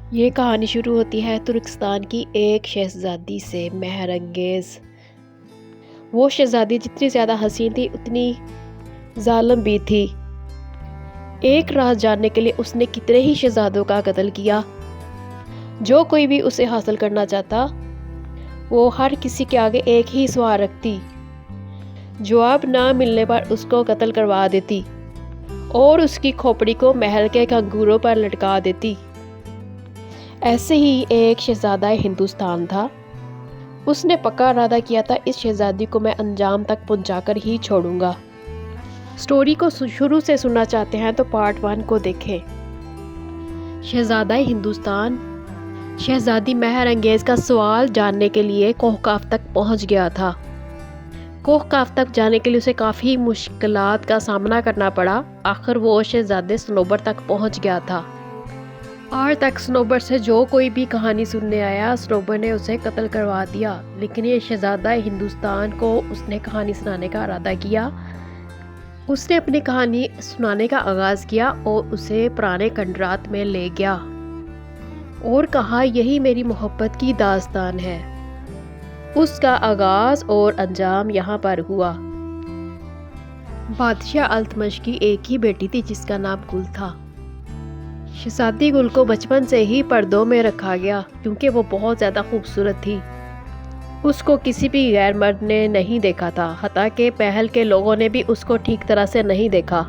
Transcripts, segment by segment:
یہ کہانی شروع ہوتی ہے ترکستان کی ایک شہزادی سے، مہر انگیز۔ وہ شہزادی جتنی زیادہ حسین تھی اتنی ظالم بھی تھی۔ ایک راز جاننے کے لیے اس نے کتنے ہی شہزادوں کا قتل کیا۔ جو کوئی بھی اسے حاصل کرنا چاہتا وہ ہر کسی کے آگے ایک ہی سوال رکھتی، جواب نہ ملنے پر اس کو قتل کروا دیتی اور اس کی کھوپڑی کو محل کے کنگوروں پر لٹکا دیتی۔ ایسے ہی ایک شہزادہ ہندوستان تھا۔ اس نے پکا ارادہ کیا تھا اس شہزادی کو میں انجام تک پہنچا کر ہی چھوڑوں گا۔ سٹوری کو شروع سے سننا چاہتے ہیں تو پارٹ 1 کو دیکھیں۔ شہزادہ ہندوستان شہزادی مہر انگیز کا سوال جاننے کے لیے کوہ تک پہنچ گیا تھا۔ کوہ تک جانے کے لیے اسے کافی مشکلات کا سامنا کرنا پڑا۔ آخر وہ شہزادے صنوبر تک پہنچ گیا تھا۔ آج تک صنوبر سے جو کوئی بھی کہانی سننے آیا، صنوبر نے اسے قتل کروا دیا، لیکن یہ شہزادہ ہندوستان کو اس نے کہانی سنانے کا ارادہ کیا۔ اس نے اپنی کہانی سنانے کا آغاز کیا اور اسے پرانے کنڈرات میں لے گیا اور کہا، یہی میری محبت کی داستان ہے۔ اس کا آغاز اور انجام یہاں پر ہوا۔ بادشاہ التمش کی ایک ہی بیٹی تھی جس کا نام گل تھا۔ شہزادی گل کو بچپن سے ہی پردوں میں رکھا گیا کیونکہ وہ بہت زیادہ خوبصورت تھی۔ اس کو کسی بھی غیر مرد نے نہیں دیکھا تھا، حتیٰ کہ محل کے لوگوں نے بھی اس کو ٹھیک طرح سے نہیں دیکھا۔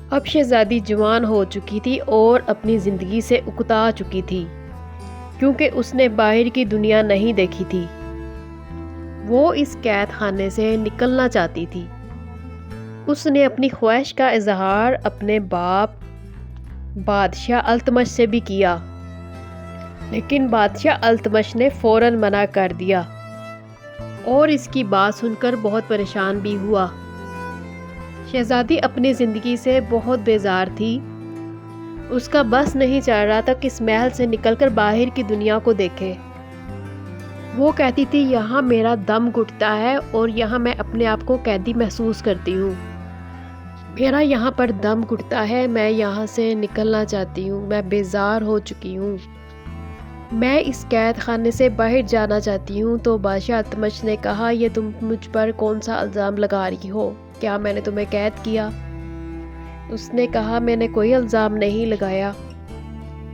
اب شہزادی جوان ہو چکی تھی اور اپنی زندگی سے اکتا چکی تھی کیونکہ اس نے باہر کی دنیا نہیں دیکھی تھی۔ وہ اس قید خانے سے نکلنا چاہتی تھی۔ اس نے اپنی خواہش کا اظہار اپنے باپ بادشاہ التمش سے بھی کیا، لیکن بادشاہ التمش نے فوراً منع کر دیا اور اس کی بات سن کر بہت پریشان بھی ہوا۔ شہزادی اپنی زندگی سے بہت بیزار تھی۔ اس کا بس نہیں چل رہا تھا کہ اس محل سے نکل کر باہر کی دنیا کو دیکھے۔ وہ کہتی تھی، یہاں میرا دم گھٹتا ہے اور یہاں میں اپنے آپ کو قیدی محسوس کرتی ہوں۔ میرا یہاں پر دم گھٹتا ہے، میں یہاں سے نکلنا چاہتی ہوں، میں بیزار ہو چکی ہوں، میں اس قید خانے سے باہر جانا چاہتی ہوں۔ تو بادشاہ التمش نے کہا، یہ تم مجھ پر کون سا الزام لگا رہی ہو؟ کیا میں نے تمہیں قید کیا؟ اس نے کہا، میں نے کوئی الزام نہیں لگایا،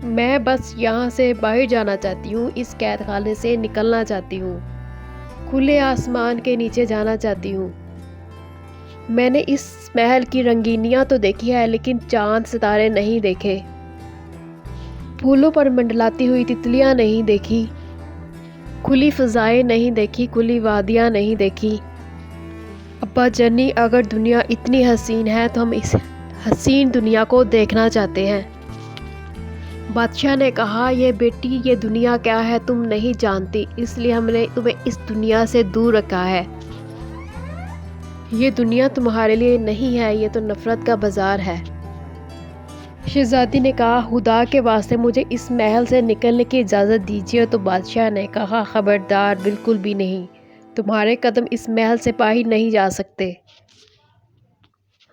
میں بس یہاں سے باہر جانا چاہتی ہوں، اس قید خانے سے نکلنا چاہتی ہوں، کھلے آسمان کے نیچے جانا چاہتی ہوں۔ میں نے اس محل کی رنگینیاں تو دیکھی ہے لیکن چاند ستارے نہیں دیکھے، پھولوں پر منڈلاتی ہوئی تتلیاں نہیں دیکھی، کھلی فضائیں نہیں دیکھی، کھلی وادیاں نہیں دیکھی۔ ابا جنی، اگر دنیا اتنی حسین ہے تو ہم اس حسین دنیا کو دیکھنا چاہتے ہیں۔ بادشاہ نے کہا، یہ بیٹی، یہ دنیا کیا ہے تم نہیں جانتی، اس لیے ہم نے تمہیں اس دنیا سے دور رکھا ہے۔ یہ دنیا تمہارے لیے نہیں ہے، یہ تو نفرت کا بازار ہے۔ شہزادی نے کہا، خدا کے واسطے مجھے اس محل سے نکلنے کی اجازت دیجیے۔ تو بادشاہ نے کہا، خبردار، بالکل بھی نہیں، تمہارے قدم اس محل سے باہر نہیں جا سکتے۔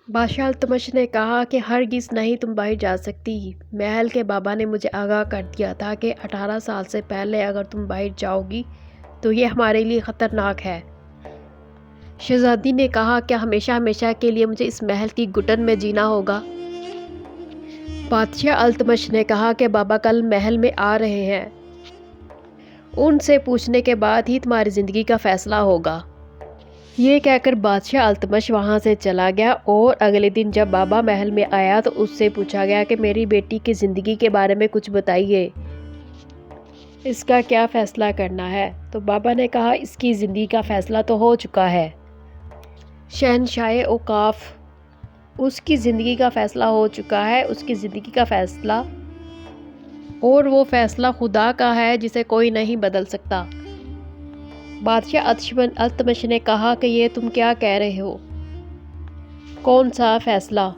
بادشاہ التمش نے کہا کہ ہرگز نہیں تم باہر جا سکتی، محل کے بابا نے مجھے آگاہ کر دیا تھا کہ 18 سال سے پہلے اگر تم باہر جاؤ گی تو یہ ہمارے لیے خطرناک ہے۔ شہزادی نے کہا، کیا ہمیشہ ہمیشہ کے لیے مجھے اس محل کی گھٹن میں جینا ہوگا؟ بادشاہ التمش نے کہا کہ بابا کل محل میں آ رہے ہیں، ان سے پوچھنے کے بعد ہی تمہاری زندگی کا فیصلہ ہوگا۔ یہ کہہ کر بادشاہ التمش وہاں سے چلا گیا اور اگلے دن جب بابا محل میں آیا تو اس سے پوچھا گیا کہ میری بیٹی کی زندگی کے بارے میں کچھ بتائیے، اس کا کیا فیصلہ کرنا ہے؟ تو بابا نے کہا، اس کی زندگی کا فیصلہ تو ہو چکا ہے، شہنشاہ اوقاف، اس کی زندگی کا فیصلہ ہو چکا ہے، اس کی زندگی کا فیصلہ، اور وہ فیصلہ خدا کا ہے جسے کوئی نہیں بدل سکتا۔ بادشاہ التمش نے کہا کہ یہ تم کیا کہہ رہے ہو؟ کون سا فیصلہ؟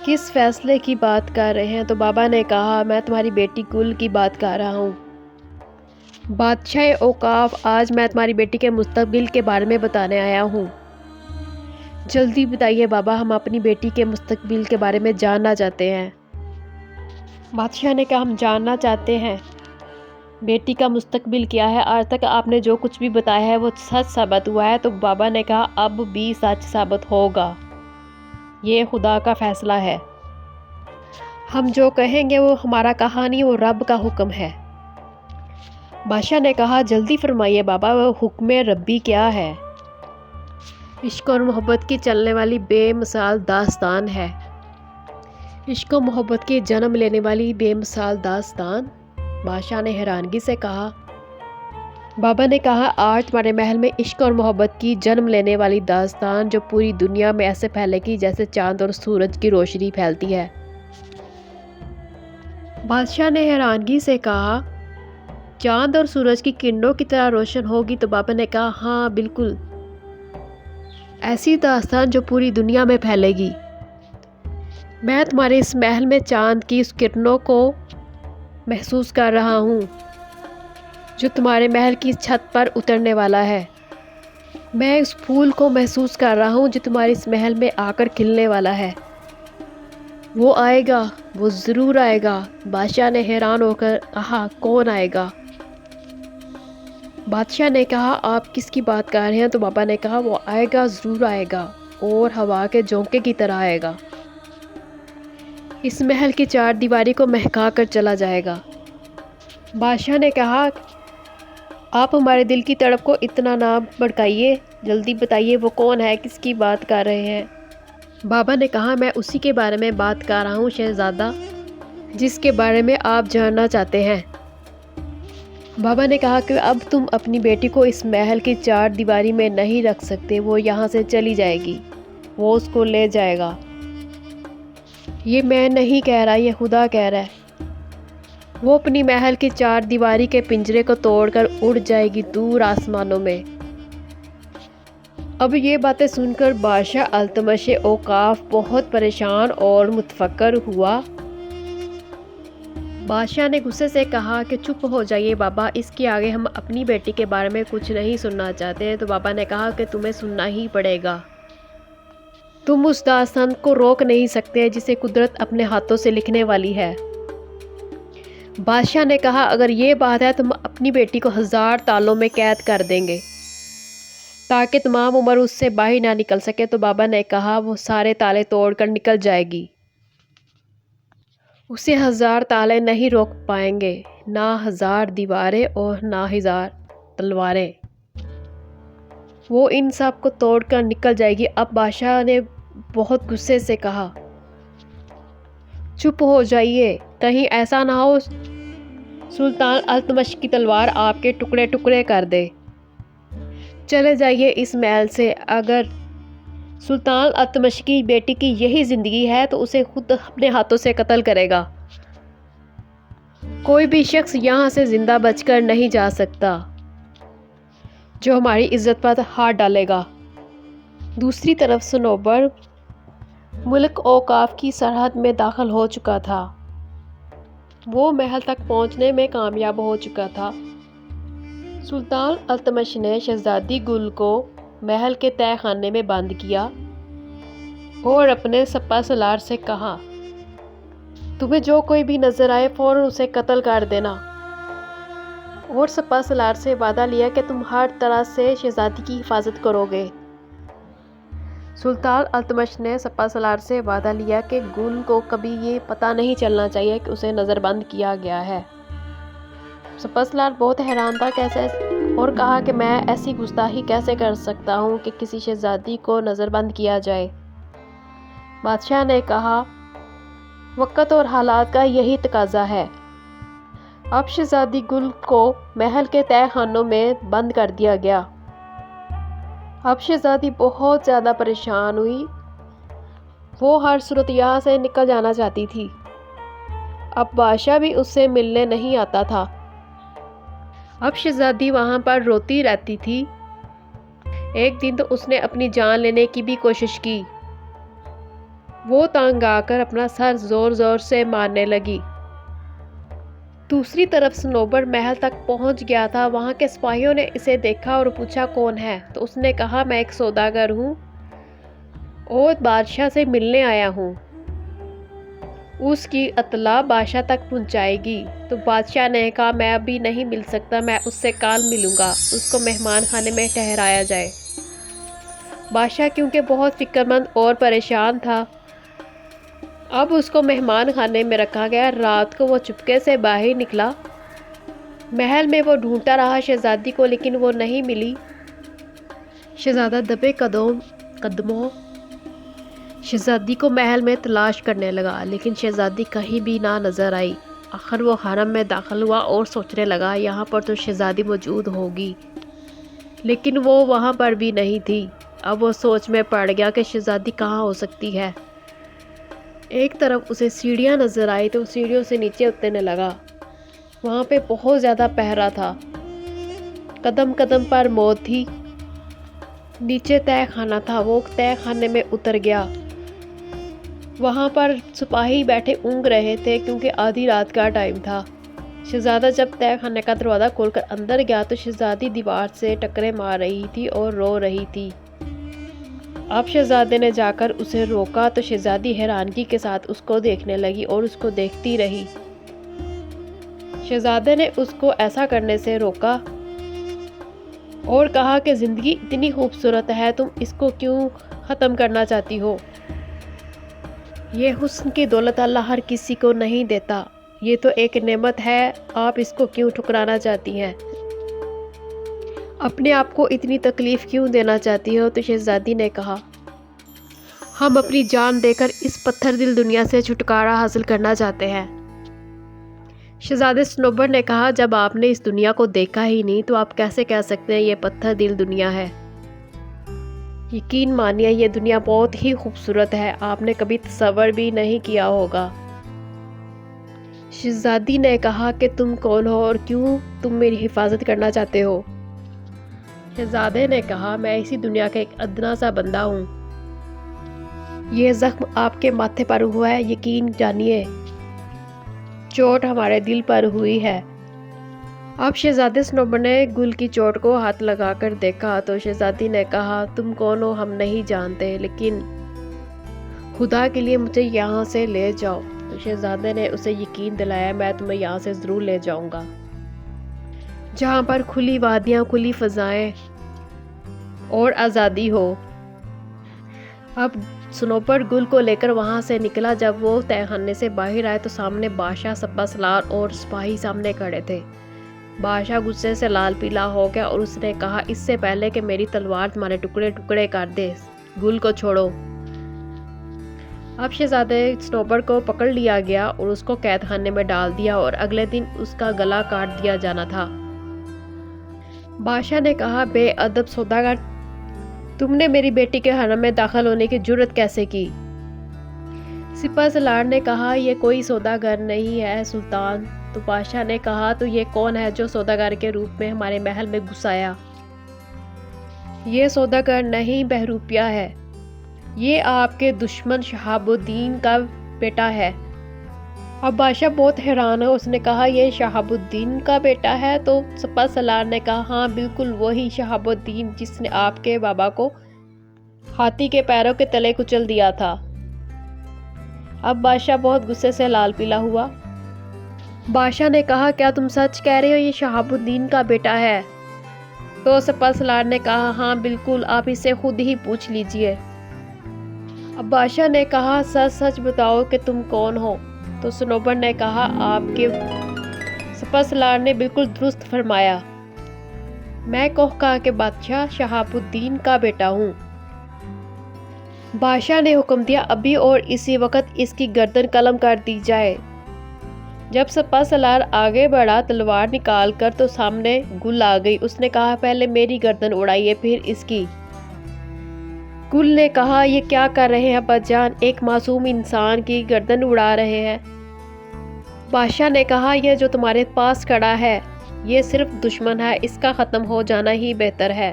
کس فیصلے کی بات کر رہے ہیں؟ تو بابا نے کہا، میں تمہاری بیٹی گل کی بات کر رہا ہوں۔ بادشاہ اوقاف، آج میں تمہاری بیٹی کے مستقبل کے بارے میں بتانے آیا ہوں۔ جلدی بتائیے بابا، ہم اپنی بیٹی کے مستقبل کے بارے میں جاننا چاہتے ہیں۔ بادشاہ نے کہا ہم جاننا چاہتے ہیں بیٹی کا مستقبل کیا ہے، آج تک آپ نے جو کچھ بھی بتایا ہے وہ سچ ثابت ہوا ہے؟ تو بابا نے کہا اب بھی سچ ثابت ہوگا، یہ خدا کا فیصلہ ہے، ہم جو کہیں گے وہ ہمارا کہا نہیں، وہ رب کا حکم ہے۔ بادشاہ نے کہا جلدی فرمائیے بابا، وہ حکم ربی کیا ہے؟ عشق اور محبت کی چلنے والی بے مثال داستان ہے، عشق و محبت کی جنم لینے والی بے مثال داستان؟ بادشاہ نے حیرانگی سے کہا۔ بابا نے کہا آج تمہارے محل میں عشق اور محبت کی جنم لینے والی داستان جو پوری دنیا میں ایسے پھیلے گی جیسے چاند اور سورج کی روشنی پھیلتی ہے۔ بادشاہ نے حیرانگی سے کہا چاند اور سورج کی کرنوں کی طرح روشن ہوگی؟ تو بابا نے کہا ہاں بالکل، ایسی داستان جو پوری دنیا میں پھیلے گی۔ میں تمہارے اس محل میں چاند کی اس کرنوں کو محسوس کر رہا ہوں جو تمہارے محل کی چھت پر اترنے والا ہے، میں اس پھول کو محسوس کر رہا ہوں جو تمہارے اس محل میں آ کر کھلنے والا ہے، وہ آئے گا، وہ ضرور آئے گا۔ بادشاہ نے حیران ہو کر کہا کون آئے گا؟ بادشاہ نے کہا آپ کس کی بات کر رہے ہیں؟ تو بابا نے کہا وہ آئے گا، ضرور آئے گا، اور ہوا کے جھونکے کی طرح آئے گا، اس محل کی چار دیواری کو مہکا کر چلا جائے گا۔ بادشاہ نے کہا آپ ہمارے دل کی تڑپ کو اتنا نہ بھڑکائیے، جلدی بتائیے وہ کون ہے، کس کی بات کر رہے ہیں؟ بابا نے کہا میں اسی کے بارے میں بات کر رہا ہوں شہزادہ، جس کے بارے میں آپ جاننا چاہتے ہیں۔ بابا نے کہا کہ اب تم اپنی بیٹی کو اس محل کی چار دیواری میں نہیں رکھ سکتے، وہ یہاں سے چلی جائے گی، وہ اس کو لے جائے گا۔ یہ میں نہیں کہہ رہا، یہ خدا کہہ رہا ہے، وہ اپنی محل کی چار دیواری کے پنجرے کو توڑ کر اڑ جائے گی دور آسمانوں میں۔ اب یہ باتیں سن کر بادشاہ التمش اوقاف بہت پریشان اور متفکر ہوا۔ بادشاہ نے غصے سے کہا کہ چپ ہو جائیے بابا، اس کے آگے ہم اپنی بیٹی کے بارے میں کچھ نہیں سننا چاہتے۔ تو بابا نے کہا کہ تمہیں سننا ہی پڑے گا، تم اس داستان کو روک نہیں سکتے جسے قدرت اپنے ہاتھوں سے لکھنے والی ہے۔ بادشاہ نے کہا اگر یہ بات ہے تو ہم اپنی بیٹی کو 1000 تالوں میں قید کر دیں گے تاکہ تمام عمر اس سے باہر نہ نکل سکے۔ تو بابا نے کہا وہ سارے تالے توڑ کر نکل جائے گی، اسے 1000 تالے نہیں روک پائیں گے، نہ 1000 دیواریں اور نہ 1000 تلواریں، وہ ان سب کو توڑ کر نکل جائے گی۔ اب بادشاہ نے بہت غصے سے کہا چپ ہو جائیے، کہیں ایسا نہ ہو سلطان التمش کی تلوار آپ کے ٹکڑے ٹکڑے کر دے۔ چلے جائیے اس محل سے، اگر سلطان التمش کی بیٹی کی یہی زندگی ہے تو اسے خود اپنے ہاتھوں سے قتل کرے گا، کوئی بھی شخص یہاں سے زندہ بچ کر نہیں جا سکتا جو ہماری عزت پر ہاتھ ڈالے گا۔ دوسری طرف صنوبر ملک اوقاف کی سرحد میں داخل ہو چکا تھا، وہ محل تک پہنچنے میں کامیاب ہو چکا تھا۔ سلطان التمش نے شہزادی گل کو محل کے تہہ خانے میں بند کیا اور اپنے سپہ سالار سے کہا تمہیں جو کوئی بھی نظر آئے فوراً اسے قتل کر دینا، اور سپہ سالار سے وعدہ لیا کہ تم ہر طرح سے شہزادی کی حفاظت کرو گے۔ سلطان التمش نے سپہ سالار سے وعدہ لیا کہ گل کو کبھی یہ پتہ نہیں چلنا چاہیے کہ اسے نظر بند کیا گیا ہے۔ سپہ سالار بہت حیران تھا کیسے، اور کہا کہ میں ایسی گستاخی کیسے کر سکتا ہوں کہ کسی شہزادی کو نظر بند کیا جائے۔ بادشاہ نے کہا وقت اور حالات کا یہی تقاضا ہے۔ اب شہزادی گل کو محل کے تہہ خانوں میں بند کر دیا گیا۔ اب شہزادی بہت زیادہ پریشان ہوئی، وہ ہر صورت یہاں سے نکل جانا چاہتی تھی۔ اب بادشاہ بھی اس سے ملنے نہیں آتا تھا۔ اب شہزادی وہاں پر روتی رہتی تھی۔ ایک دن تو اس نے اپنی جان لینے کی بھی کوشش کی، وہ تنگ آ کر اپنا سر زور زور سے مارنے لگی۔ دوسری طرف صنوبر محل تک پہنچ گیا تھا، وہاں کے سپاہیوں نے اسے دیکھا اور پوچھا کون ہے؟ تو اس نے کہا میں ایک سوداگر ہوں اور بادشاہ سے ملنے آیا ہوں۔ اس کی اطلاع بادشاہ تک پہنچائے گی۔ تو بادشاہ نے کہا میں ابھی نہیں مل سکتا، میں اس سے کل ملوں گا، اس کو مہمان خانے میں ٹھہرایا جائے۔ بادشاہ کیونکہ بہت فکر مند اور پریشان تھا، اب اس کو مہمان خانے میں رکھا گیا۔ رات کو وہ چپکے سے باہر نکلا، محل میں وہ ڈھونڈتا رہا شہزادی کو، لیکن وہ نہیں ملی۔ شہزادہ دبے قدموں شہزادی کو محل میں تلاش کرنے لگا، لیکن شہزادی کہیں بھی نہ نظر آئی۔ آخر وہ حرم میں داخل ہوا اور سوچنے لگا یہاں پر تو شہزادی موجود ہوگی، لیکن وہ وہاں پر بھی نہیں تھی۔ اب وہ سوچ میں پڑ گیا کہ شہزادی کہاں ہو سکتی ہے۔ ایک طرف اسے سیڑھیاں نظر آئی تو سیڑھیوں سے نیچے اترنے لگا۔ وہاں پہ بہت زیادہ پہرا تھا، قدم قدم پر موت تھی۔ نیچے تہہ خانہ تھا، وہ تہہ خانے میں اتر گیا۔ وہاں پر سپاہی بیٹھے اونگ رہے تھے کیونکہ آدھی رات کا ٹائم تھا۔ شہزادہ جب تہہ خانے کا دروازہ کھول کر اندر گیا تو شہزادی دیوار سے ٹکرے مار رہی تھی اور رو رہی تھی۔ اب شہزادے نے جا کر اسے روکا تو شہزادی حیرانگی کے ساتھ اس کو دیکھنے لگی اور اس کو دیکھتی رہی۔ شہزادے نے اس کو ایسا کرنے سے روکا اور کہا کہ زندگی اتنی خوبصورت ہے، تم اس کو کیوں ختم کرنا چاہتی ہو؟ یہ حسن کی دولت اللہ ہر کسی کو نہیں دیتا، یہ تو ایک نعمت ہے، آپ اس کو کیوں ٹھکرانا چاہتی ہیں؟ اپنے آپ کو اتنی تکلیف کیوں دینا چاہتی ہو؟ تو شہزادی نے کہا ہم اپنی جان دے کر اس پتھر دل دنیا سے چھٹکارا حاصل کرنا چاہتے ہیں۔ شہزادے صنوبر نے کہا جب آپ نے اس دنیا کو دیکھا ہی نہیں تو آپ کیسے کہہ سکتے ہیں یہ پتھر دل دنیا ہے؟ یقین مانیے یہ دنیا بہت ہی خوبصورت ہے، آپ نے کبھی تصور بھی نہیں کیا ہوگا۔ شہزادی نے کہا کہ تم کون ہو اور کیوں تم میری حفاظت کرنا چاہتے ہو؟ شہزادے نے کہا میں اسی دنیا کا ایک ادنا سا بندہ ہوں، یہ زخم آپ کے ماتھے پر ہوا ہے، یقین جانیے چوٹ ہمارے دل پر ہوئی ہے۔ اب شہزادے صنوبر نے گل کی چوٹ کو ہاتھ لگا کر دیکھا تو شہزادی نے کہا تم کون ہو ہم نہیں جانتے، لیکن خدا کے لیے مجھے یہاں سے لے جاؤ۔ تو شہزادے نے اسے یقین دلایا میں تمہیں یہاں سے ضرور لے جاؤں گا، جہاں پر کھلی وادیاں، کھلی فضائیں اور آزادی ہو۔ اب صنوبر گل کو لے کر وہاں سے نکلا۔ جب وہ تہہ خانے سے باہر آئے تو سامنے بادشاہ سپہ سالار اور سپاہی سامنے کھڑے تھے۔ بادشاہ غصے سے لال پیلا ہو گیا اور اس نے کہا اس سے پہلے کہ میری تلوار تمہارے ٹکڑے ٹکڑے کر دے گل کو چھوڑو۔ اب شہزادے صنوبر کو پکڑ لیا گیا اور اس کو قید خانے میں ڈال دیا اور اگلے دن اس کا گلا کاٹ دیا جانا تھا۔ بادشاہ نے کہا بے ادب سوداگر، تم نے میری بیٹی کے حرم میں داخل ہونے کی جرت کیسے کی؟ سپہ سالار نے کہا یہ کوئی سوداگر نہیں ہے سلطان۔ تو بادشاہ نے کہا تو یہ کون ہے جو سوداگر کے روپ میں ہمارے محل میں گھس آیا؟ یہ سوداگر نہیں بہروپیہ ہے، یہ آپ کے دشمن شہاب الدین کا بیٹا ہے۔ اب بادشاہ بہت حیران ہے، اس نے کہا یہ شہاب الدین کا بیٹا ہے؟ تو سپہ سالار نے کہا ہاں بالکل وہی شہاب الدین جس نے آپ کے بابا کو ہاتھی کے پیروں کے تلے کچل دیا تھا۔ اب بادشاہ بہت غصے سے لال پیلا ہوا۔ بادشاہ نے کہا کیا تم سچ کہہ رہے ہو یہ شہاب الدین کا بیٹا ہے؟ تو سپہ سالار نے کہا ہاں بالکل، آپ اسے خود ہی پوچھ لیجئے۔ اب بادشاہ نے کہا سچ سچ بتاؤ کہ تم کون ہو؟ تو صنوبر نے کہا آپ کے سپہ سالار نے بالکل درست فرمایا، میں کوہ کے بادشاہ شہاب الدین کا بیٹا ہوں۔ بادشاہ نے حکم دیا ابھی اور اسی وقت اس کی گردن قلم کر دی جائے۔ جب سپہ سالار آگے بڑھا تلوار نکال کر تو سامنے گل آ گئی۔ اس نے کہا پہلے میری گردن اڑائیے پھر اس کی۔ گل نے کہا یہ کیا کر رہے ہیں ابا جان، ایک معصوم انسان کی گردن اڑا رہے ہیں۔ بادشاہ نے کہا یہ جو تمہارے پاس کھڑا ہے یہ صرف دشمن ہے، اس کا ختم ہو جانا ہی بہتر ہے،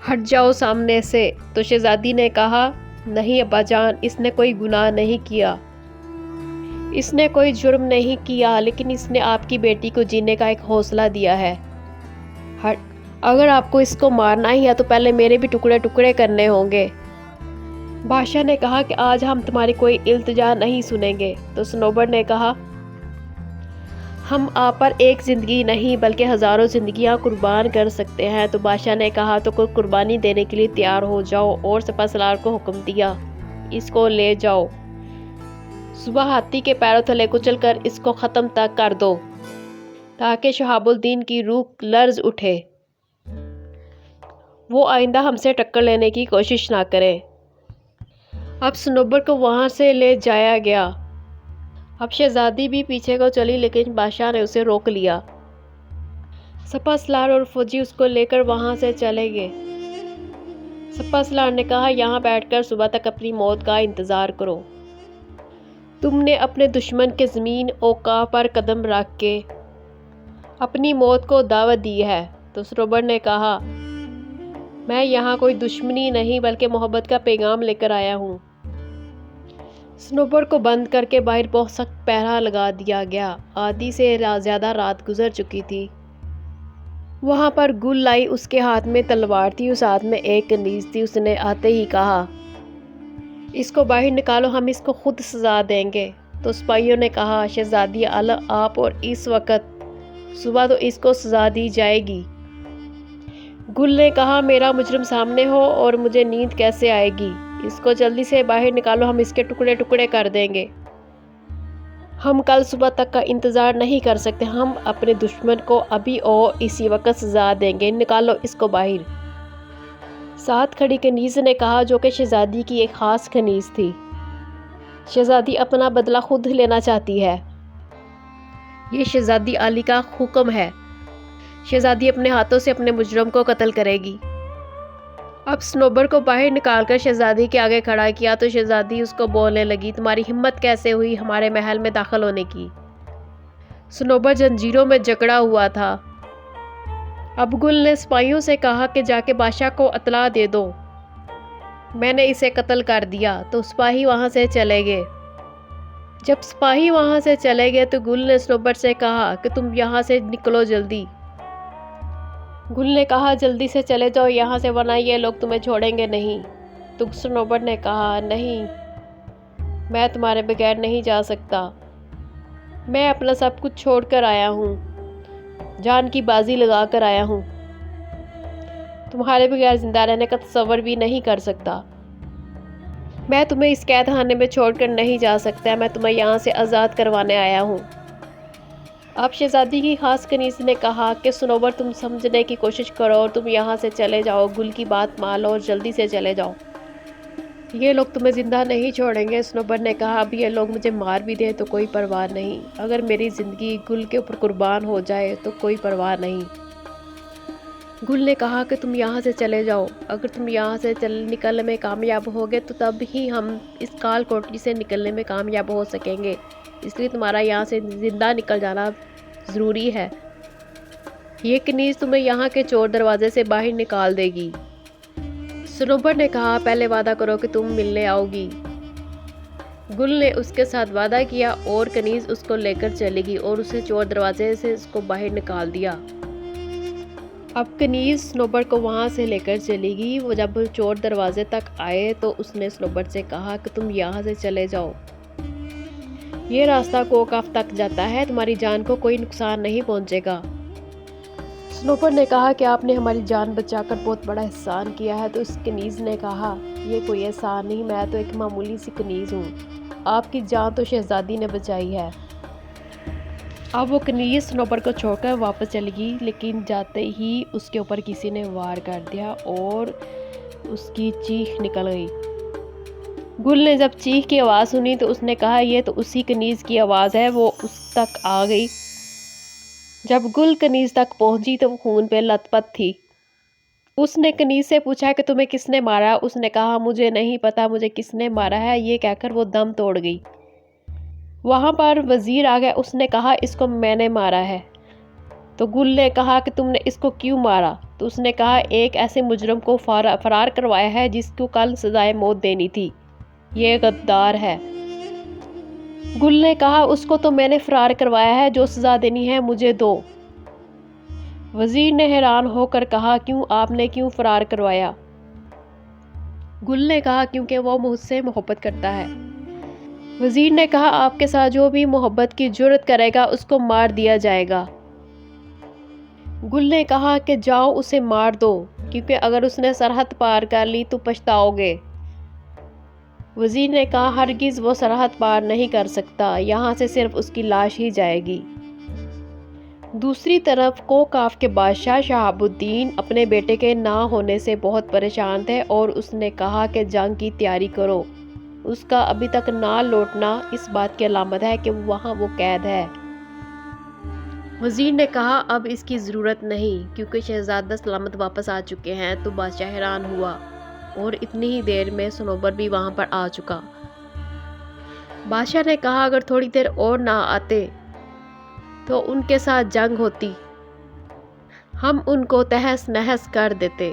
ہٹ جاؤ سامنے سے۔ تو شہزادی نے کہا نہیں ابا جان، اس نے کوئی گناہ نہیں کیا، اس نے کوئی جرم نہیں کیا، لیکن اس نے آپ کی بیٹی کو جینے کا ایک حوصلہ دیا ہے۔ اگر آپ کو اس کو مارنا ہی ہے تو پہلے میرے بھی ٹکڑے ٹکڑے کرنے ہوں گے۔ بادشاہ نے کہا کہ آج ہم تمہاری کوئی التجا نہیں سنیں گے۔ تو صنوبر نے کہا ہم آپ پر ایک زندگی نہیں بلکہ ہزاروں زندگیاں قربان کر سکتے ہیں۔ تو بادشاہ نے کہا تو کوئی قربانی دینے کے لیے تیار ہو جاؤ، اور سپہ سالار کو حکم دیا اس کو لے جاؤ، صبح ہاتھی کے پیروں تلے کچل کر اس کو ختم تک کر دو تاکہ شہاب الدین کی روح لرز اٹھے، وہ آئندہ ہم سے ٹکر لینے کی کوشش نہ کرے۔ اب صنوبر کو وہاں سے لے جایا گیا۔ اب شہزادی بھی پیچھے کو چلی لیکن بادشاہ نے اسے روک لیا۔ سپہ سالار اور فوجی اس کو لے کر وہاں سے چلے گئے۔ سپہ سالار نے کہا یہاں بیٹھ کر صبح تک اپنی موت کا انتظار کرو۔ تم نے اپنے دشمن کے زمین اوقاف پر قدم رکھ کے اپنی موت کو دعوت دی ہے۔ تو صنوبر نے کہا میں یہاں کوئی دشمنی نہیں بلکہ محبت کا پیغام لے کر آیا ہوں۔ صنوبر کو بند کر کے باہر بہت سخت پہرا لگا دیا گیا۔ آدھی سے زیادہ رات گزر چکی تھی۔ وہاں پر گل لائی، اس کے ہاتھ میں تلوار تھی، اس ہاتھ میں ایک کنیز تھی۔ اس نے آتے ہی کہا اس کو باہر نکالو، ہم اس کو خود سزا دیں گے۔ تو سپاہیوں نے کہا شہزادی آپ اور اس وقت صبح تو اس کو سزا دی جائے گی۔ گل نے کہا میرا مجرم سامنے ہو اور مجھے نیند کیسے آئے گی، اس کو جلدی سے باہر نکالو، ہم اس کے ٹکڑے ٹکڑے کر دیں گے۔ ہم کل صبح تک کا انتظار نہیں کر سکتے، ہم اپنے دشمن کو ابھی اور اسی وقت سزا دیں گے، نکالو اس کو باہر۔ ساتھ کھڑی کنیز نے کہا جو کہ شہزادی کی ایک خاص کنیز تھی، شہزادی اپنا بدلہ خود لینا چاہتی ہے، یہ شہزادی عالی کا حکم ہے، شہزادی اپنے ہاتھوں سے اپنے مجرم کو قتل کرے گی۔ اب صنوبر کو باہر نکال کر شہزادی کے آگے کھڑا کیا تو شہزادی اس کو بولنے لگی تمہاری ہمت کیسے ہوئی ہمارے محل میں داخل ہونے کی؟ صنوبر زنجیروں میں جکڑا ہوا تھا۔ اب گل نے سپاہیوں سے کہا کہ جا کے بادشاہ کو اطلاع دے دو میں نے اسے قتل کر دیا۔ تو سپاہی وہاں سے چلے گئے۔ جب سپاہی وہاں سے چلے گئے تو گل نے صنوبر سے کہا کہ تم یہاں سے نکلو جلدی۔ گل نے کہا جلدی سے چلے جاؤ یہاں سے ورنہ یہ لوگ تمہیں چھوڑیں گے نہیں۔ تو صنوبر نے کہا نہیں، میں تمہارے بغیر نہیں جا سکتا، میں اپنا سب کچھ چھوڑ کر آیا ہوں، جان کی بازی لگا کر آیا ہوں، تمہارے بغیر زندہ رہنے کا تصور بھی نہیں کر سکتا، میں تمہیں اس قید خانے میں چھوڑ کر نہیں جا سکتا، میں تمہیں یہاں سے آزاد کروانے آیا ہوں۔ اب شہزادی کی خاص کنیز نے کہا کہ صنوبر تم سمجھنے کی کوشش کرو اور تم یہاں سے چلے جاؤ، گل کی بات مان لو اور جلدی سے چلے جاؤ، یہ لوگ تمہیں زندہ نہیں چھوڑیں گے۔ صنوبر نے کہا اب یہ لوگ مجھے مار بھی دیں تو کوئی پرواہ نہیں، اگر میری زندگی گل کے اوپر قربان ہو جائے تو کوئی پرواہ نہیں۔ گل نے کہا کہ تم یہاں سے چلے جاؤ، اگر تم یہاں سے نکلنے میں کامیاب ہوگے تو تب ہی ہم اس کال کوٹری سے نکلنے میں کامیاب ہو سکیں گے، اس لیے تمہارا یہاں سے زندہ نکل جانا ضروری ہے، یہ کنیز تمہیں یہاں کے چور دروازے سے باہر نکال دے گی۔ صنوبر نے کہا پہلے وعدہ کرو کہ تم ملنے آؤ گی۔ گل نے اس کے ساتھ وعدہ کیا اور کنیز اس کو لے کر چلے گی اور اسے چور دروازے سے اس کو باہر نکال دیا۔ اب کنیز صنوبر کو وہاں سے لے کر چلی گئی۔ وہ جب چور دروازے تک آئے تو اس نے صنوبر سے کہا کہ تم یہاں سے چلے جاؤ، یہ راستہ کوکاف تک جاتا ہے، تمہاری جان کو کوئی نقصان نہیں پہنچے گا۔ صنوبر نے کہا کہ آپ نے ہماری جان بچا کر بہت بڑا احسان کیا ہے۔ تو اس کنیز نے کہا یہ کوئی احسان نہیں، میں تو ایک معمولی سی کنیز ہوں، آپ کی جان تو شہزادی نے بچائی ہے۔ اب وہ کنیز صنوبر کو چھوڑ کر واپس چلی گئی، لیکن جاتے ہی اس کے اوپر کسی نے وار کر دیا اور اس کی چیخ نکل گئی۔ گل نے جب چیخ کی آواز سنی تو اس نے کہا یہ تو اسی کنیز کی آواز ہے، وہ اس تک آ گئی۔ جب گل کنیز تک پہنچی تو وہ خون پہ لت پت تھی۔ اس نے کنیز سے پوچھا کہ تمہیں کس نے مارا؟ اس نے کہا مجھے نہیں پتا مجھے کس نے مارا ہے، یہ کہہ کر وہ دم توڑ گئی۔ وہاں پر وزیر آ گیا، اس نے کہا اس کو میں نے مارا ہے۔ تو گل نے کہا کہ تم نے اس کو کیوں مارا؟ تو اس نے کہا ایک ایسے مجرم کو فرار کروایا ہے جس کو کل سزائے موت دینی تھی، یہ غدار ہے۔ گل نے کہا اس کو تو میں نے فرار کروایا ہے، جو سزا دینی ہے مجھے دو۔ وزیر نے حیران ہو کر کہا کیوں، آپ نے کیوں فرار کروایا؟ گل نے کہا کیونکہ وہ مجھ سے محبت کرتا ہے۔ وزیر نے کہا آپ کے ساتھ جو بھی محبت کی جرات کرے گا اس کو مار دیا جائے گا۔ گل نے کہا کہ جاؤ اسے مار دو، کیونکہ اگر اس نے سرحد پار کر لی تو پچھتاؤ گے۔ وزیر نے کہا ہرگز وہ سرحد پار نہیں کر سکتا، یہاں سے صرف اس کی لاش ہی جائے گی۔ دوسری طرف کوکاف کے بادشاہ شہاب الدین اپنے بیٹے کے نہ ہونے سے بہت پریشان تھے اور اس نے کہا کہ جنگ کی تیاری کرو، اس کا ابھی تک نہ لوٹنا اس بات کی علامت ہے کہ وہاں وہ قید ہے۔ وزیر نے کہا اب اس کی ضرورت نہیں، کیونکہ شہزادہ سلامت واپس آ چکے ہیں۔ تو بادشاہ حیران ہوا اور اتنی ہی دیر میں صنوبر بھی وہاں پر آ چکا۔ بادشاہ نے کہا اگر تھوڑی دیر اور نہ آتے تو ان کے ساتھ جنگ ہوتی، ہم ان کو تہس نہس کر دیتے۔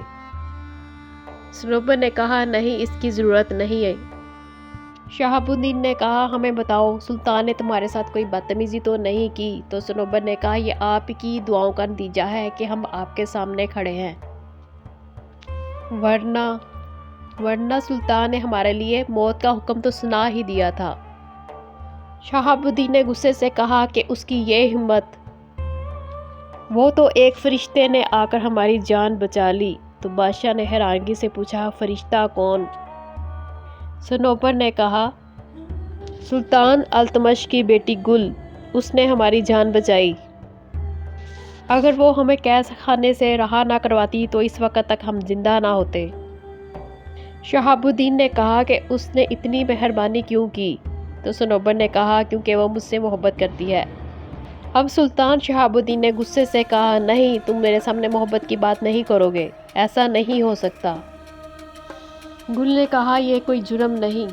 صنوبر نے کہا نہیں، اس کی ضرورت نہیں ہے۔ شہاب الدین نے کہا ہمیں بتاؤ سلطان نے تمہارے ساتھ کوئی بدتمیزی تو نہیں کی؟ تو صنوبر نے کہا یہ آپ کی دعاؤں کا نتیجہ ہے کہ ہم آپ کے سامنے کھڑے ہیں، ورنہ سلطان نے ہمارے لیے موت کا حکم تو سنا ہی دیا تھا۔ شہاب الدین نے غصے سے کہا کہ اس کی یہ ہمت، وہ تو ایک فرشتے نے آ کر ہماری جان بچا لی۔ تو بادشاہ نے حیرانگی سے پوچھا فرشتہ کون؟ صنوبر نے کہا سلطان التمش کی بیٹی گل، اس نے ہماری جان بچائی۔ اگر وہ ہمیں قید خانے سے رہا نہ کرواتی تو اس وقت تک ہم زندہ نہ ہوتے۔ شہاب الدین نے کہا کہ اس نے اتنی مہربانی کیوں کی؟ تو صنوبر نے کہا کیونکہ وہ مجھ سے محبت کرتی ہے۔ اب سلطان شہاب الدین نے غصے سے کہا نہیں، تم میرے سامنے محبت کی بات نہیں کرو گے، ایسا نہیں ہو سکتا۔ گل نے کہا یہ کوئی جرم نہیں،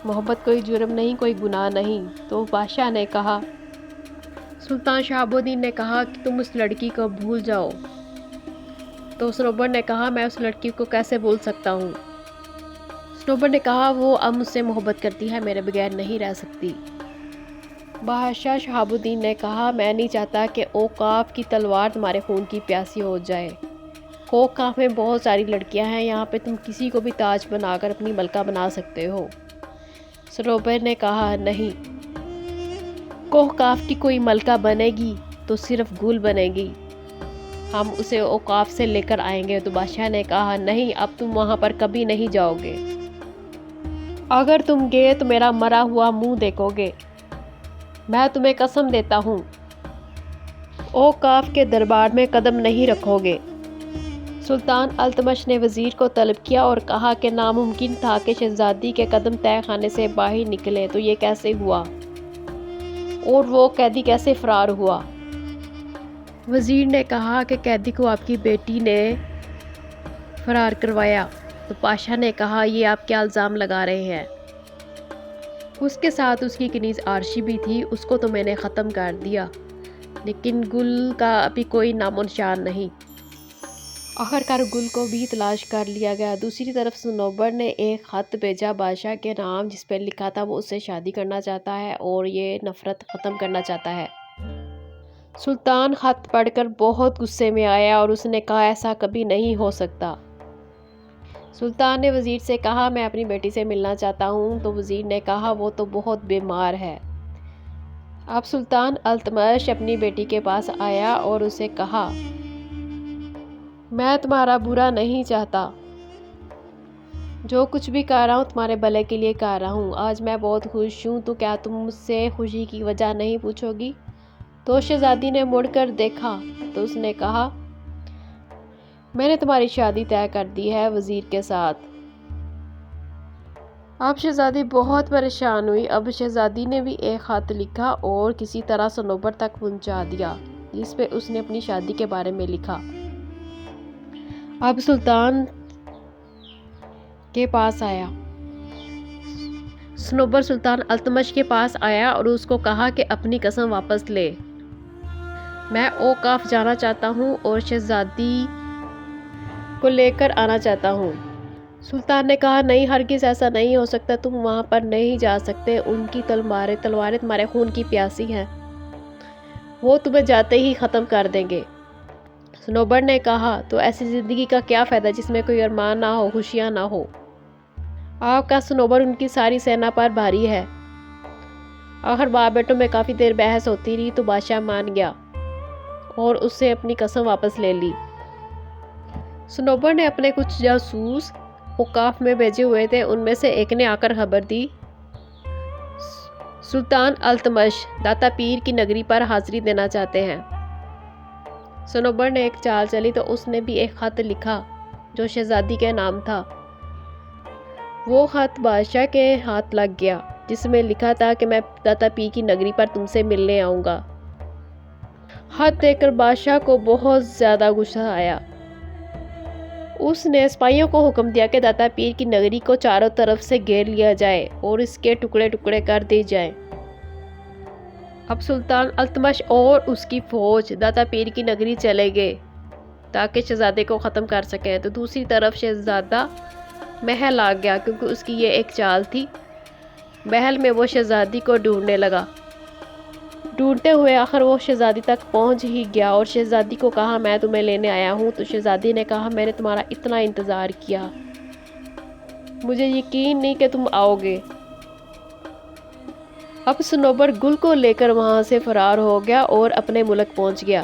محبت کوئی جرم نہیں، کوئی گناہ نہیں۔ تو بادشاہ نے کہا، سلطان شہاب الدین نے کہا کہ تم اس لڑکی کو بھول جاؤ۔ تو صنوبر نے کہا میں اس لڑکی کو کیسے بھول سکتا ہوں؟ صنوبر نے کہا وہ اب مجھ سے محبت کرتی ہے، میرے بغیر نہیں رہ سکتی۔ بادشاہ شہاب الدین نے کہا میں نہیں چاہتا کہ اوقاف کی تلوار تمہارے خون کی پیاسی ہو جائے۔ کوکاف میں بہت ساری لڑکیاں ہیں، یہاں پہ تم کسی کو بھی تاج بنا کر اپنی ملکہ بنا سکتے ہو۔ صنوبر نے کہا نہیں، کوکاف کی کوئی ملکہ بنے گی تو صرف گل بنے گی، ہم اسے اوقاف سے لے کر آئیں گے۔ تو بادشاہ نے کہا نہیں، اب تم وہاں پر کبھی نہیں جاؤ گے، اگر تم گئے تو میرا مرا ہوا منہ دیکھو گے، میں تمہیں قسم دیتا ہوں اوقاف کے دربار میں قدم نہیں رکھو گے۔ سلطان التمش نے وزیر کو طلب کیا اور کہا کہ ناممکن تھا کہ شہزادی کے قدم تہہ خانے سے باہر نکلے، تو یہ کیسے ہوا اور وہ قیدی کیسے فرار ہوا؟ وزیر نے کہا کہ قیدی کو آپ کی بیٹی نے فرار کروایا۔ تو بادشاہ نے کہا یہ آپ کیا الزام لگا رہے ہیں؟ اس کے ساتھ اس کی کنیز آرشی بھی تھی، اس کو تو میں نے ختم کر دیا، لیکن گل کا ابھی کوئی نام و نشان نہیں۔ آخرکار گل کو بھی تلاش کر لیا گیا۔ دوسری طرف صنوبر نے ایک خط بھیجا بادشاہ کے نام، جس پہ لکھا تھا وہ اس سے شادی کرنا چاہتا ہے اور یہ نفرت ختم کرنا چاہتا ہے۔ سلطان خط پڑھ کر بہت غصے میں آیا اور اس نے کہا ایسا کبھی نہیں ہو سکتا۔ سلطان نے وزیر سے کہا میں اپنی بیٹی سے ملنا چاہتا ہوں۔ تو وزیر نے کہا وہ تو بہت بیمار ہے۔ اب سلطان التمش اپنی بیٹی کے پاس آیا اور اسے کہا میں تمہارا برا نہیں چاہتا، جو کچھ بھی کر رہا ہوں تمہارے بھلے کے لیے کر رہا ہوں۔ آج میں بہت خوش ہوں، تو کیا تم مجھ سے خوشی کی وجہ نہیں پوچھو گی؟ تو شہزادی نے مڑ کر دیکھا تو اس نے کہا میں نے تمہاری شادی طے کر دی ہے وزیر کے ساتھ۔ اب شہزادی بہت پریشان ہوئی۔ اب شہزادی نے بھی ایک خط لکھا اور کسی طرح صنوبر تک پہنچا دیا، جس پہ اس نے اپنی شادی کے بارے میں لکھا۔ اب سلطان کے پاس آیا، صنوبر سلطان التمش کے پاس آیا اور اس کو کہا کہ اپنی قسم واپس لے، میں اوقاف جانا چاہتا ہوں اور شہزادی کو لے کر آنا چاہتا ہوں۔ سلطان نے کہا نہیں، ہرگز ایسا نہیں ہو سکتا، تم وہاں پر نہیں جا سکتے، ان کی تلواریں تمہارے خون کی پیاسی ہیں، وہ تمہیں جاتے ہی ختم کر دیں گے۔ صنوبر نے کہا تو ایسی زندگی کا کیا فائدہ جس میں کوئی ارمان نہ ہو، خوشیاں نہ ہو؟ آپ کا صنوبر ان کی ساری سینا پر بھاری ہے۔ آخر باپ بیٹوں میں کافی دیر بحث ہوتی رہی تو بادشاہ مان گیا اور اس سے اپنی قسم واپس لے لی۔ صنوبر نے اپنے کچھ جاسوس اوقاف میں بھیجے ہوئے تھے، ان میں سے ایک نے آ کر خبر دی سلطان التمش داتا پیر کی نگری پر حاضری دینا چاہتے ہیں۔ صنوبر نے ایک چال چلی تو اس نے بھی ایک خط لکھا جو شہزادی کے نام تھا۔ وہ خط بادشاہ کے ہاتھ لگ گیا جس میں لکھا تھا کہ میں داتا پیر کی نگری پر تم سے ملنے آؤں گا۔ خط دیکھ کر بادشاہ کو بہت زیادہ غصہ آیا۔ اس نے سپاہیوں کو حکم دیا کہ داتا پیر کی نگری کو چاروں طرف سے گھیر لیا جائے اور اس کے ٹکڑے ٹکڑے کر دی جائیں۔ اب سلطان التمش اور اس کی فوج داتا پیر کی نگری چلے گئے تاکہ شہزادے کو ختم کر سکیں، تو دوسری طرف شہزادہ محل آ گیا کیونکہ اس کی یہ ایک چال تھی۔ محل میں وہ شہزادی کو ڈھونڈنے لگا۔ ڈھونڈتے ہوئے آخر وہ شہزادی تک پہنچ ہی گیا اور شہزادی کو کہا میں تمہیں لینے آیا ہوں، تو شہزادی نے کہا میں نے تمہارا اتنا انتظار کیا، مجھے یقین نہیں کہ تم آؤ گے۔ اب صنوبر گل کو لے کر وہاں سے فرار ہو گیا اور اپنے ملک پہنچ گیا۔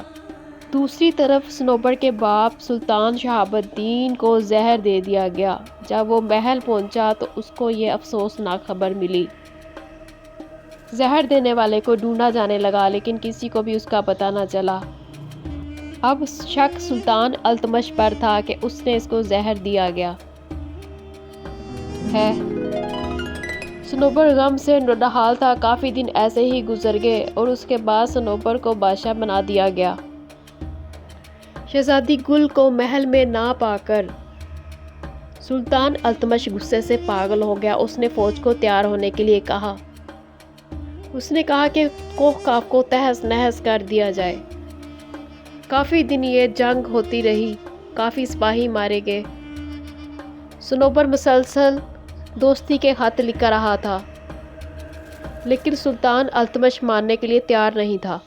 دوسری طرف صنوبر کے باپ سلطان شہاب الدین کو زہر دے دیا گیا۔ جب وہ محل پہنچا تو اس کو یہ افسوسناک خبر ملی۔ زہر دینے والے کو ڈھونڈا جانے لگا لیکن کسی کو بھی اس کا پتہ نہ چلا۔ اب شک سلطان التمش پر تھا کہ اس نے اس کو زہر دیا گیا ہے۔ صنوبر غم سے نڈھال تھا۔ کافی دن ایسے ہی گزر گئے اور اس کے بعد صنوبر کو بادشاہ بنا دیا گیا۔ شہزادی گل کو محل میں نہ پا کر سلطان التمش غصے سے پاگل ہو گیا۔ اس نے فوج کو تیار ہونے کے لیے کہا۔ اس نے کہا کہ کوہ کاف کو تہس نہس کر دیا جائے۔ کافی دن یہ جنگ ہوتی رہی، کافی سپاہی مارے گئے۔ صنوبر مسلسل دوستی کے خط لکھ رہا تھا لیکن سلطان التمش ماننے کے لیے تیار نہیں تھا۔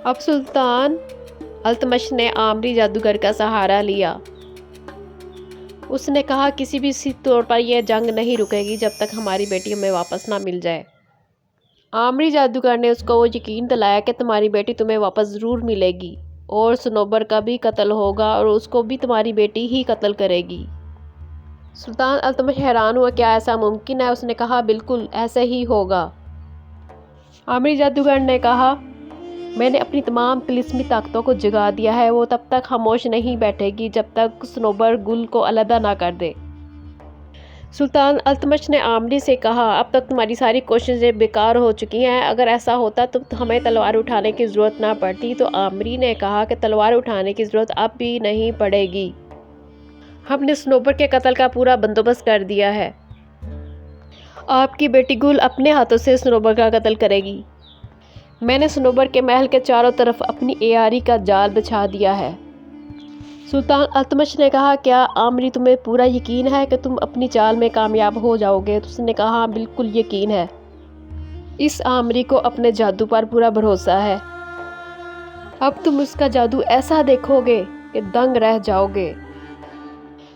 اب سلطان التمش نے آمری جادوگر کا سہارا لیا۔ اس نے کہا کسی بھی طور پر یہ جنگ نہیں رکے گی جب تک ہماری بیٹی ہمیں واپس نہ مل جائے۔ آمری جادوگر نے اس کو وہ یقین دلایا کہ تمہاری بیٹی تمہیں واپس ضرور ملے گی اور صنوبر کا بھی قتل ہوگا اور اس کو بھی تمہاری بیٹی ہی قتل کرے گی۔ سلطان التمش حیران ہوا، کیا ایسا ممکن ہے؟ اس نے کہا بالکل ایسے ہی ہوگا۔ آمری جادوگر نے کہا میں نے اپنی تمام طلسمی طاقتوں کو جگا دیا ہے، وہ تب تک خاموش نہیں بیٹھے گی جب تک صنوبر گل کو علیحدہ نہ کر دے۔ سلطان التمش نے آمری سے کہا اب تک تمہاری ساری کوششیں بیکار ہو چکی ہیں، اگر ایسا ہوتا تو ہمیں تلوار اٹھانے کی ضرورت نہ پڑتی۔ تو آمری نے کہا کہ تلوار اٹھانے کی ضرورت اب بھی نہیں پڑے گی، ہم نے صنوبر کے قتل کا پورا بندوبست کر دیا ہے۔ آپ کی بیٹی گل اپنے ہاتھوں سے صنوبر کا قتل کرے گی۔ میں نے صنوبر کے محل کے چاروں طرف اپنی عیاری کا جال بچھا دیا ہے۔ سلطان التمش نے کہا کیا آمری تمہیں پورا یقین ہے کہ تم اپنی چال میں کامیاب ہو جاؤ گے؟ تو اس نے کہا بالکل یقین ہے، اس آمری کو اپنے جادو پر پورا بھروسہ ہے، اب تم اس کا جادو ایسا دیکھو گے کہ دنگ رہ جاؤ گے۔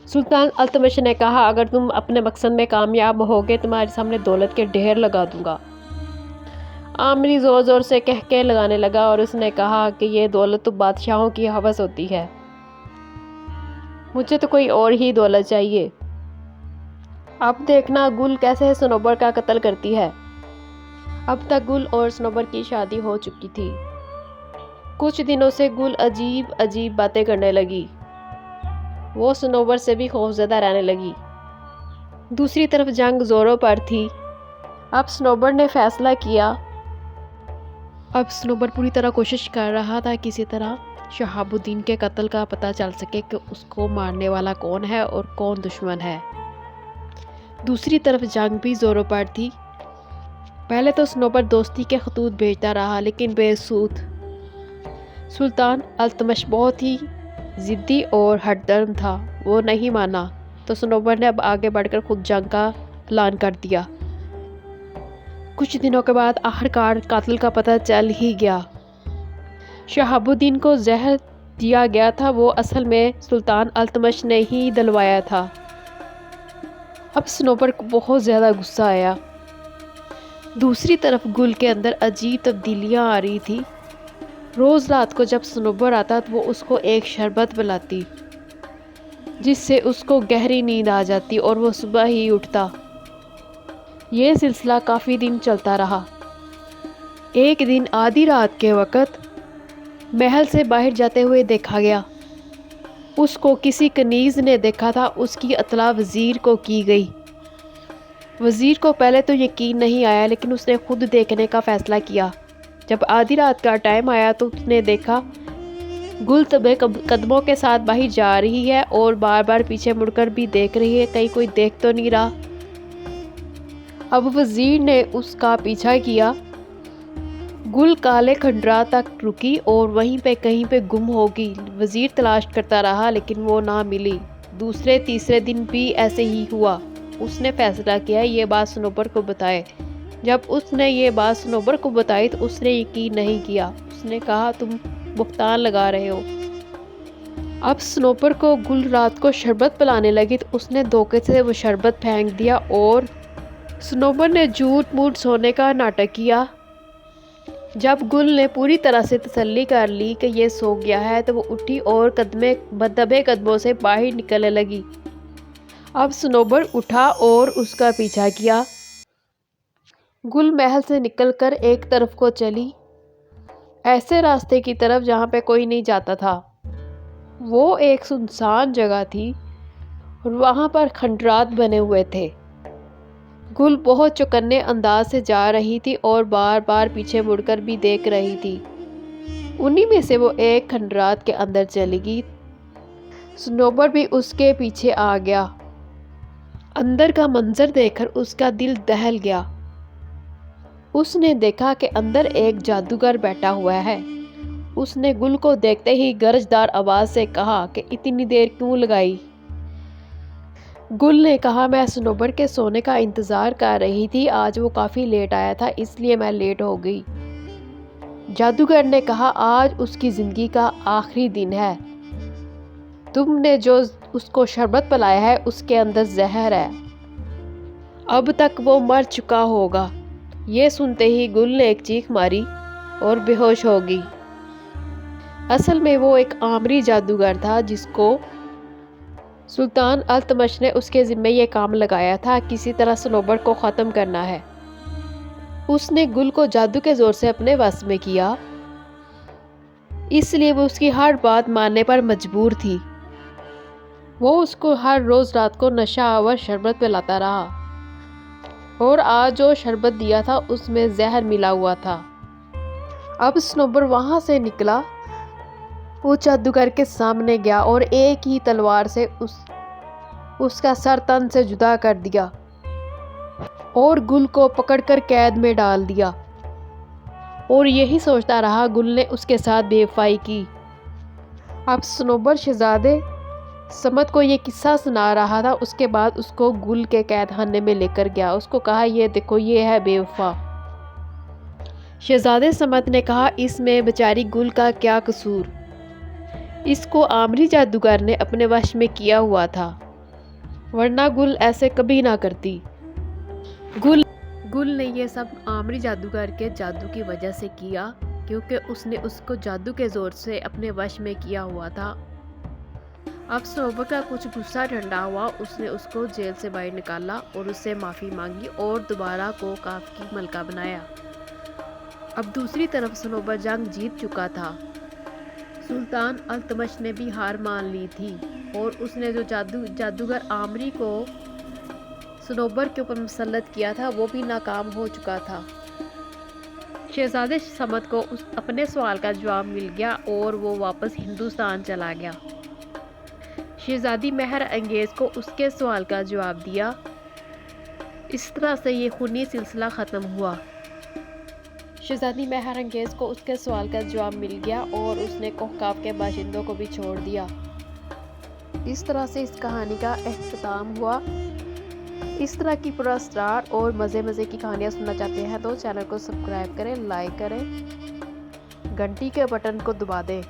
سلطان التمش نے کہا اگر تم اپنے مقصد میں کامیاب ہوگے تمہارے سامنے دولت کے ڈھیر لگا دوں گا۔ آمری زور زور سے کہکے لگانے لگا اور اس نے کہا کہ یہ دولت تو بادشاہوں کی ہوس ہوتی ہے، مجھے تو کوئی اور ہی دولت چاہیے۔ اب دیکھنا گل کیسے صنوبر کا قتل کرتی ہے۔ اب تک گل اور صنوبر کی شادی ہو چکی تھی۔ کچھ دنوں سے گل عجیب عجیب باتیں کرنے لگی، وہ صنوبر سے بھی خوفزدہ رہنے لگی۔ دوسری طرف جنگ زوروں پر تھی۔ اب صنوبر نے فیصلہ کیا، اب صنوبر پوری طرح کوشش کر رہا تھا کسی طرح شہاب الدین کے قتل کا پتہ چل سکے کہ اس کو مارنے والا کون ہے اور کون دشمن ہے۔ دوسری طرف جنگ بھی زوروں پر تھی۔ پہلے تو صنوبر دوستی کے خطوط بھیجتا رہا لیکن بے سود۔ سلطان التمش بہت ہی ضدی اور ہٹ درم تھا، وہ نہیں مانا، تو صنوبر نے اب آگے بڑھ کر خود جنگ کا اعلان کر دیا۔ کچھ دنوں کے بعد آخرکار قاتل کا پتہ چل ہی گیا۔ شہاب الدین کو زہر دیا گیا تھا، وہ اصل میں سلطان التمش نے ہی دلوایا تھا۔ اب صنوبر کو بہت زیادہ غصہ آیا۔ دوسری طرف گل کے اندر عجیب تبدیلیاں آ رہی تھی۔ روز رات کو جب صنوبر آتا تو وہ اس کو ایک شربت پلاتی، جس سے اس کو گہری نیند آ جاتی اور وہ صبح ہی اٹھتا۔ یہ سلسلہ کافی دن چلتا رہا۔ ایک دن آدھی رات کے وقت محل سے باہر جاتے ہوئے دیکھا گیا۔ اس کو کسی کنیز نے دیکھا تھا۔ اس کی اطلاع وزیر کو کی گئی۔ وزیر کو پہلے تو یقین نہیں آیا، لیکن اس نے خود دیکھنے کا فیصلہ کیا۔ جب آدھی رات کا ٹائم آیا تو اس نے دیکھا گل دبے قدموں کے ساتھ باہر جا رہی ہے اور بار بار پیچھے مڑ کر بھی دیکھ رہی ہے، کہیں کوئی دیکھ تو نہیں رہا۔ اب وزیر نے اس کا پیچھا کیا۔ گل کالے کھنڈرات تک رکی اور وہیں پہ کہیں پہ گم ہو گئی۔ وزیر تلاش کرتا رہا لیکن وہ نہ ملی۔ دوسرے تیسرے دن بھی ایسے ہی ہوا۔ اس نے فیصلہ کیا یہ بات صنوبر کو بتائے۔ جب اس نے یہ بات صنوبر کو بتائی تو اس نے یقین نہیں کیا۔ اس نے کہا تم بہتان لگا رہے ہو۔ اب صنوبر کو گل رات کو شربت پلانے لگی تو اس نے دھوکے سے وہ شربت پھینک دیا اور صنوبر نے جھوٹ موٹ سونے کا ناٹک کیا۔ جب گل نے پوری طرح سے تسلی کر لی کہ یہ سو گیا ہے تو وہ اٹھی اور دبے قدموں سے باہر نکلنے لگی۔ اب صنوبر اٹھا اور اس کا پیچھا کیا۔ گل محل سے نکل کر ایک طرف کو چلی، ایسے راستے کی طرف جہاں پہ کوئی نہیں جاتا تھا۔ وہ ایک سنسان جگہ تھی اور وہاں پر کھنڈرات بنے ہوئے تھے۔ گل بہت چوکنے انداز سے جا رہی تھی اور بار بار پیچھے مڑ کر بھی دیکھ رہی تھی۔ انہی میں سے وہ ایک کھنڈرات کے اندر چلی گئی۔ صنوبر بھی اس کے پیچھے آ گیا۔ اندر کا منظر دیکھ کر اس کا دل دہل گیا۔ اس نے دیکھا کہ اندر ایک جادوگر بیٹھا ہوا ہے۔ اس نے گل کو دیکھتے ہی گرجدار آواز سے کہا کہ اتنی دیر کیوں لگائی؟ گل نے کہا میں صنوبر کے سونے کا انتظار کر رہی تھی، آج وہ کافی لیٹ آیا تھا اس لیے میں لیٹ ہو گئی۔ جادوگر نے کہا آج اس کی زندگی کا آخری دن ہے، تم نے جو اس کو شربت پلایا ہے اس کے اندر زہر ہے، اب تک وہ مر چکا ہوگا۔ یہ سنتے ہی گل نے ایک چیخ ماری اور بے ہوش ہو گئی۔ اصل میں وہ ایک آمری جادوگر تھا جس کو سلطان التمش نے اس کے ذمہ یہ کام لگایا تھا، کسی طرح صنوبر کو ختم کرنا ہے۔ اس نے گل کو جادو کے زور سے اپنے وس میں کیا، اس لیے وہ اس کی ہر بات ماننے پر مجبور تھی۔ وہ اس کو ہر روز رات کو نشہ آور شربت پلاتا رہا اور آج جو شربت دیا تھا اس میں زہر ملا ہوا تھا۔ اب صنوبر وہاں سے نکلا، وہ جادوگر کے سامنے گیا اور ایک ہی تلوار سے اس کا سر تن سے جدا کر دیا اور گل کو پکڑ کر قید میں ڈال دیا۔ اور یہی سوچتا رہا گل نے اس کے ساتھ بے وفائی کی۔ اب صنوبر شہزادے سمت کو یہ قصہ سنا رہا تھا، اس کے بعد اس کو گل کے قید خانے میں لے کر گیا۔ اس کو کہا یہ دیکھو یہ ہے بے وفا۔ شہزادے سمت نے کہا اس میں بیچاری گل کا کیا قصور، اس کو آمری جادوگر نے اپنے وش میں کیا ہوا تھا، ورنہ گل ایسے کبھی نہ کرتی۔ گل نے یہ سب آمری جادوگر کے جادو کی وجہ سے کیا، کیونکہ اس نے اس کو جادو کے زور سے اپنے وش میں کیا ہوا تھا۔ اب صنوبر کا کچھ غصہ ٹھنڈا ہوا، اس نے اس کو جیل سے باہر نکالا اور اس سے معافی مانگی اور دوبارہ کو کاف کی ملکہ بنایا۔ اب دوسری طرف صنوبر جنگ جیت چکا تھا۔ سلطان التمش نے بھی ہار مان لی تھی اور اس نے جو جادوگر آمری کو صنوبر کے اوپر مسلط کیا تھا وہ بھی ناکام ہو چکا تھا۔ شہزادے سمت کو اپنے سوال کا جواب مل گیا اور وہ واپس ہندوستان چلا گیا۔ شہزادی مہر انگیز کو اس کے سوال کا جواب دیا۔ اس طرح سے یہ خونی سلسلہ ختم ہوا۔ شہزادی مہر انگیز کو اس کے سوال کا جواب مل گیا اور اس نے کوہکاف کے باشندوں کو بھی چھوڑ دیا۔ اس طرح سے اس کہانی کا اختتام ہوا۔ اس طرح کی پراسرار اور مزے کی کہانیاں سننا چاہتے ہیں تو چینل کو سبسکرائب کریں، لائک کریں، گھنٹی کے بٹن کو دبا دیں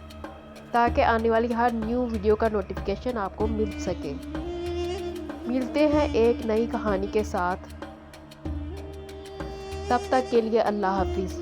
تاکہ آنے والی ہر نیو ویڈیو کا نوٹیفیکیشن آپ کو مل سکے۔ ملتے ہیں ایک نئی کہانی کے ساتھ، تب تک کے لیے اللہ حافظ۔